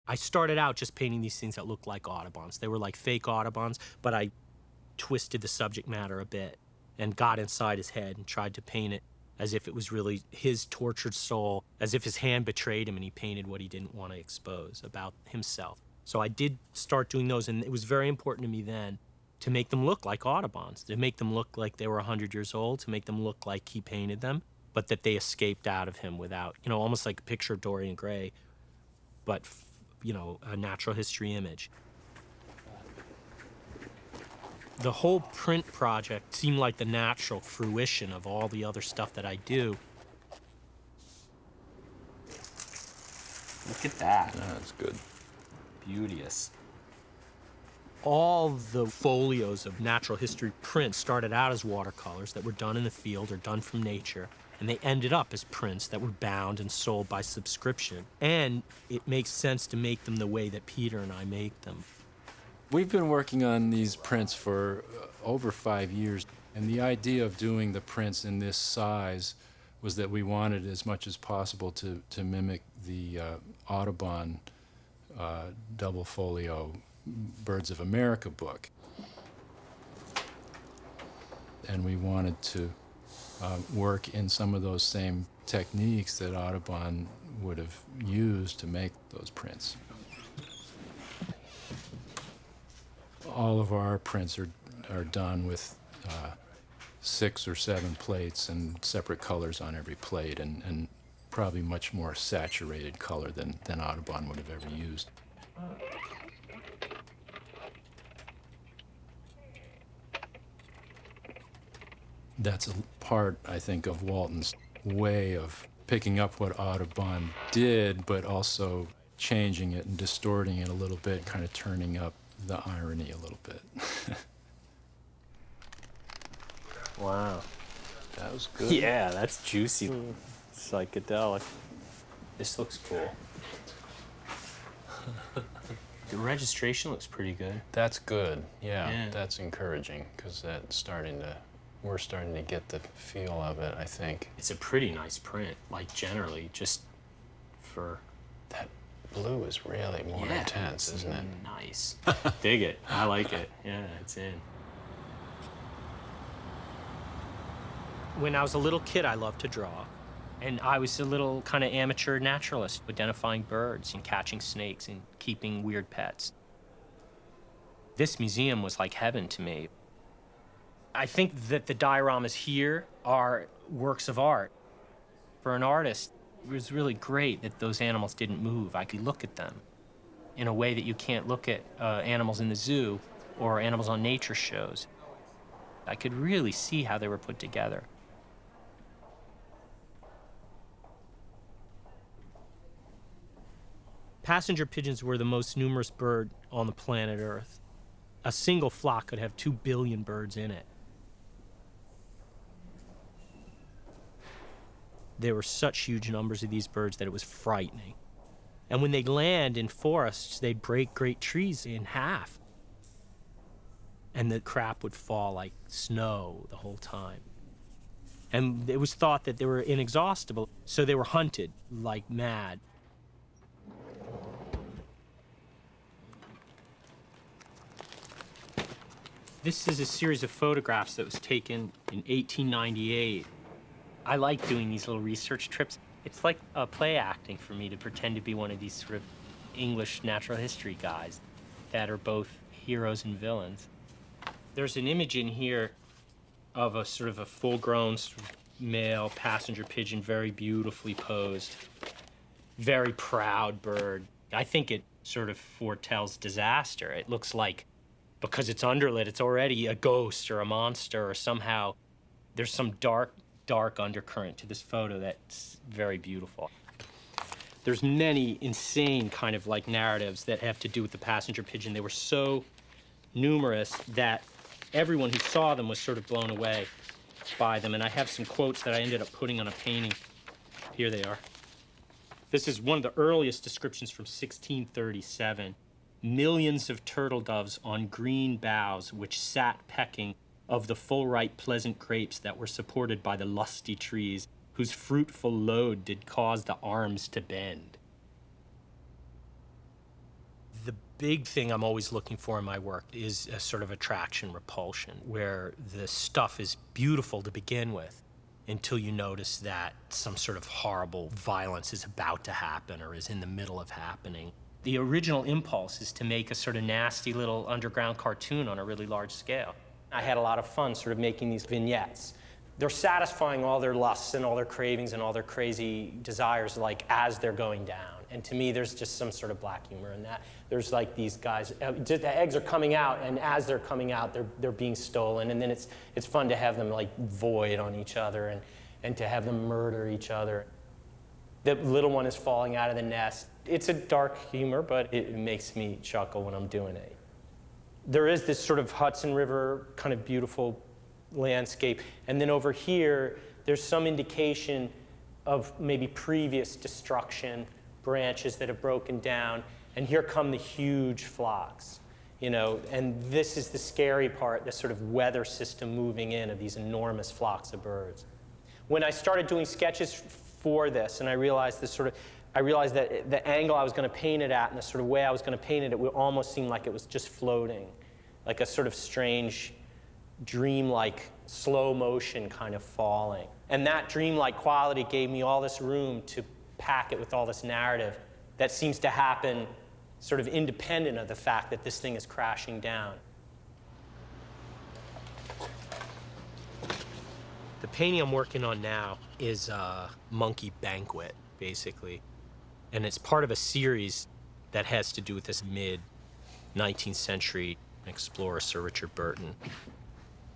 I started out just painting these things that looked like Audubons. They were like fake Audubons, but I twisted the subject matter a bit and got inside his head and tried to paint it as if it was really his tortured soul, as if his hand betrayed him and he painted what he didn't want to expose about himself. So I did start doing those, and it was very important to me then to make them look like Audubons, to make them look like they were 100 years old, to make them look like he painted them, but that they escaped out of him without, almost like a picture of Dorian Gray, but, a natural history image. The whole print project seemed like the natural fruition of all the other stuff that I do. Look at that. Yeah, that's good. Beauteous. All the folios of natural history prints started out as watercolors that were done in the field or done from nature, and they ended up as prints that were bound and sold by subscription. And it makes sense to make them the way that Peter and I make them. We've been working on these prints for over 5 years, and the idea of doing the prints in this size was that we wanted as much as possible to mimic the Audubon double folio Birds of America book. And we wanted to work in some of those same techniques that Audubon would have used to make those prints. All of our prints are done with 6 or 7 plates and separate colors on every plate, and probably much more saturated color than Audubon would have ever used. That's a part, I think, of Walton's way of picking up what Audubon did, but also changing it and distorting it a little bit, kind of turning up the irony a little bit. Wow. That was good. Yeah, that's juicy. Psychedelic. This looks cool. The registration looks pretty good. That's good. Yeah, Yeah. that's encouraging, because we're starting to get the feel of it, I think. It's a pretty nice print, like generally, just for... That blue is really more intense, isn't it? Nice. Dig it. I like it. Yeah, it's in. When I was a little kid, I loved to draw. And I was a little kind of amateur naturalist, identifying birds and catching snakes and keeping weird pets. This museum was like heaven to me. I think that the dioramas here are works of art. For an artist, it was really great that those animals didn't move. I could look at them in a way that you can't look at animals in the zoo or animals on nature shows. I could really see how they were put together. Passenger pigeons were the most numerous bird on the planet Earth. A single flock could have 2 billion birds in it. There were such huge numbers of these birds that it was frightening. And when they'd land in forests, they'd break great trees in half. And the crap would fall like snow the whole time. And it was thought that they were inexhaustible, so they were hunted like mad. This is a series of photographs that was taken in 1898. I like doing these little research trips. It's like play acting for me to pretend to be one of these sort of English natural history guys that are both heroes and villains. There's an image in here of a sort of a full-grown male passenger pigeon, very beautifully posed, very proud bird. I think it sort of foretells disaster. It looks like, because it's underlit, it's already a ghost or a monster, or somehow there's some dark undercurrent to this photo that's very beautiful. There's many insane kind of like narratives that have to do with the passenger pigeon. They were so numerous that everyone who saw them was sort of blown away by them. And I have some quotes that I ended up putting on a painting. Here they are. This is one of the earliest descriptions from 1637. Millions of turtle doves on green boughs which sat pecking of the full ripe pleasant grapes that were supported by the lusty trees, whose fruitful load did cause the arms to bend. big thing I'm always looking for in my work is a sort of attraction repulsion, where the stuff is beautiful to begin with until you notice that some sort of horrible violence is about to happen or is in the middle of happening. The original impulse is to make a sort of nasty little underground cartoon on a really large scale. I had a lot of fun sort of making these vignettes. They're satisfying all their lusts and all their cravings and all their crazy desires, like, as they're going down. And to me, there's just some sort of black humor in that. There's like these guys, the eggs are coming out, and as they're coming out, they're being stolen. And then it's fun to have them like void on each other and to have them murder each other. The little one is falling out of the nest. It's a dark humor, but it makes me chuckle when I'm doing it. There is this sort of Hudson River kind of beautiful landscape. And then over here, there's some indication of maybe previous destruction, branches that have broken down, and here come the huge flocks, you know, and this is the scary part, the sort of weather system moving in of these enormous flocks of birds. When I started doing sketches for this, and I realized that the angle I was going to paint it at and the sort of way I was going to paint it, it would almost seem like it was just floating, like a sort of strange, dreamlike, slow motion kind of falling. And that dreamlike quality gave me all this room to pack it with all this narrative that seems to happen sort of independent of the fact that this thing is crashing down. The painting I'm working on now is Monkey Banquet, basically. And it's part of a series that has to do with this mid-19th century explorer, Sir Richard Burton.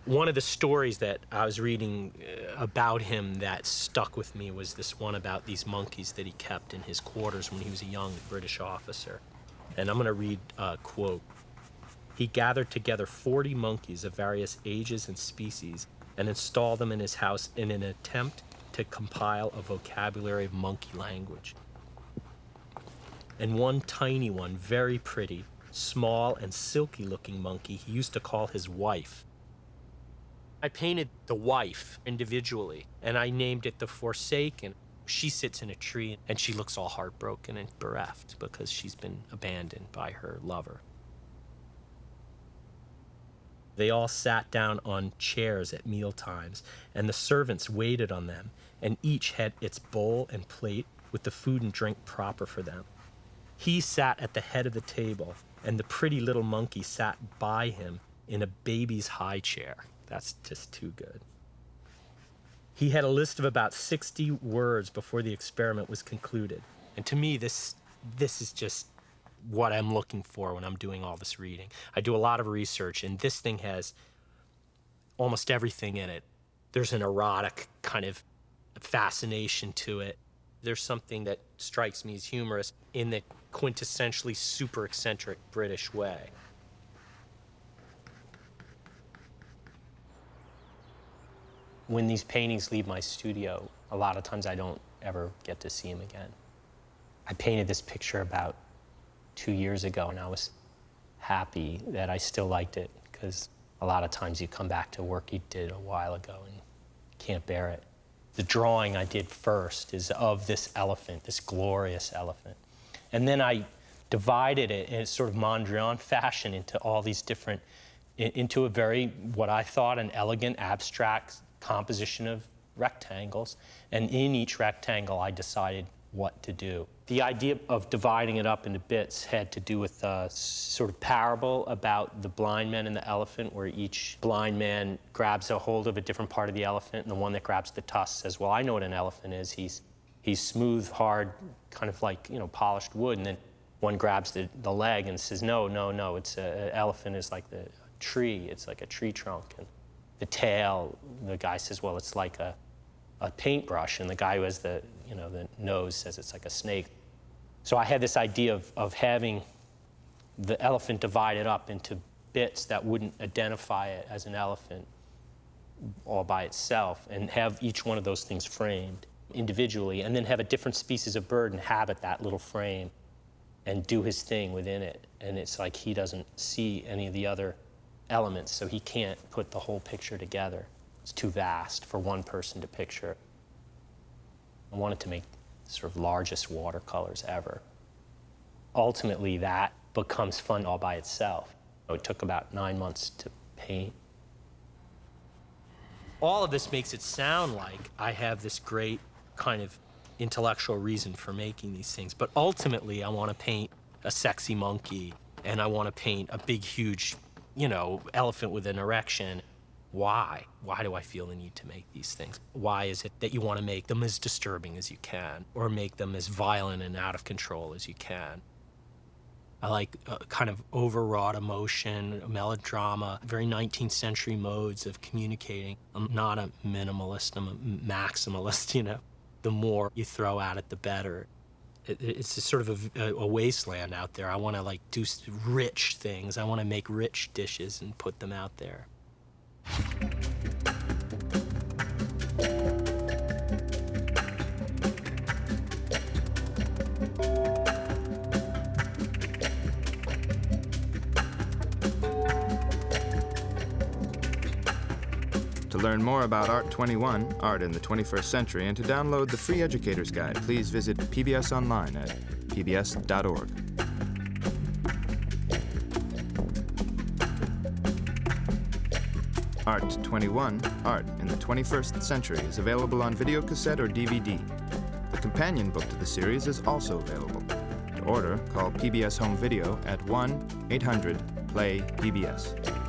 One of the stories that I was reading about him that stuck with me was this one about these monkeys that he kept in his quarters when he was a young British officer. And I'm going to read a quote. He gathered together 40 monkeys of various ages and species and installed them in his house in an attempt to compile a vocabulary of monkey language. And one tiny one, very pretty, small and silky-looking monkey he used to call his wife. I painted the wife individually, and I named it the Forsaken. She sits in a tree, and she looks all heartbroken and bereft because she's been abandoned by her lover. They all sat down on chairs at meal times, and the servants waited on them, and each had its bowl and plate with the food and drink proper for them. He sat at the head of the table, and the pretty little monkey sat by him in a baby's high chair. That's just too good. He had a list of about 60 words before the experiment was concluded. And to me, this is just what I'm looking for when I'm doing all this reading. I do a lot of research, and this thing has almost everything in it. There's an erotic kind of fascination to it. There's something that strikes me as humorous in the quintessentially super eccentric British way. When these paintings leave my studio, a lot of times I don't ever get to see them again. I painted this picture about 2 years ago, and I was happy that I still liked it, because a lot of times you come back to work you did a while ago and can't bear it. The drawing I did first is of this elephant, this glorious elephant. And then I divided it in a sort of Mondrian fashion into all these different, into a very, what I thought, an elegant, abstract composition of rectangles. And in each rectangle, I decided what to do. The idea of dividing it up into bits had to do with a sort of parable about the blind man and the elephant, where each blind man grabs a hold of a different part of the elephant, and the one that grabs the tusk says, well, I know what an elephant is. He's smooth, hard, kind of like, polished wood. And then one grabs the leg and says, no, it's an elephant is like the tree. It's like a tree trunk. And the tail, the guy says, well, it's like a paintbrush. And the guy who has the nose says it's like a snake. So I had this idea of having the elephant divided up into bits that wouldn't identify it as an elephant all by itself, and have each one of those things framed individually, and then have a different species of bird inhabit that little frame and do his thing within it. And it's like he doesn't see any of the other elements, so he can't put the whole picture together. It's too vast for one person to picture. I wanted to make sort of largest watercolors ever. Ultimately, that becomes fun all by itself. It took about 9 months to paint. All of this makes it sound like I have this great kind of intellectual reason for making these things, but ultimately I want to paint a sexy monkey, and I want to paint a big, huge, elephant with an erection. Why? Why do I feel the need to make these things? Why is it that you want to make them as disturbing as you can, or make them as violent and out of control as you can? I like kind of overwrought emotion, melodrama, very 19th century modes of communicating. I'm not a minimalist, I'm a maximalist, The more you throw at it, the better. It's a sort of a wasteland out there. I want to do rich things. I want to make rich dishes and put them out there. To learn more about Art21, Art in the 21st Century, and to download the free Educator's Guide, please visit PBS online at pbs.org. Art21, Art in the 21st Century is available on videocassette or DVD. The companion book to the series is also available. To order, call PBS Home Video at 1-800-PLAY-PBS.